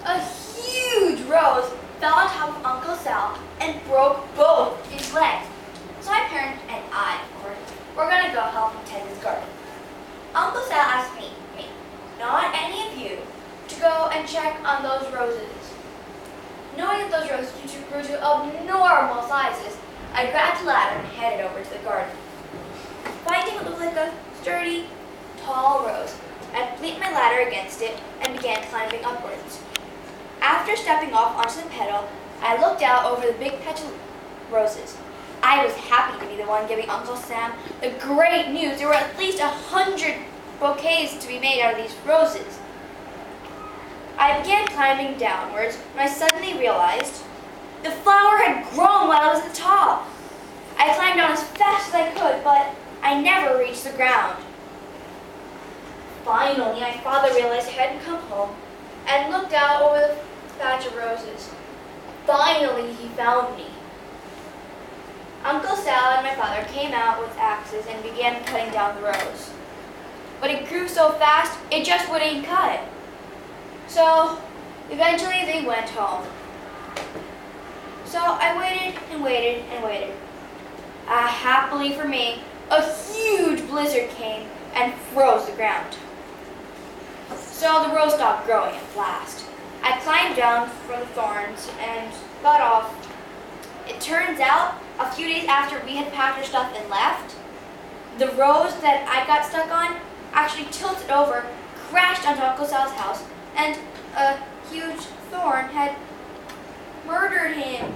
A huge rose fell on top of Uncle Sal and broke both his legs. So my parents and I, of course, were going to go help him tend his garden. Uncle Sal asked me, not any of you, to go and check on those roses. Knowing that those roses grew to abnormal sizes, I grabbed a ladder and headed over to the garden. Finding what looked like a sturdy, tall rose, I leaned my ladder against it and began climbing upwards. After stepping off onto the petal, I looked out over the big patch of roses. I was happy to be the one giving Uncle Sam the great news. There were at least 100 bouquets to be made out of these roses. I began climbing downwards when I suddenly realized the flower had grown while I was at the top. I climbed down as fast as I could, but I never reached the ground. Finally, my father realized I hadn't come home and looked out over the patch of roses. Finally, he found me. Uncle Sal and my father came out with axes and began cutting down the rose. But it grew so fast, it just wouldn't cut. So, eventually they went home. So I waited and waited and waited. Happily for me, a huge blizzard came and froze the ground. So the rose stopped growing at last. I climbed down from the thorns and got off. It turns out, a few days after we had packed our stuff and left, the rose that I got stuck on actually tilted over, crashed onto Uncle Sal's house, and a huge thorn had murdered him.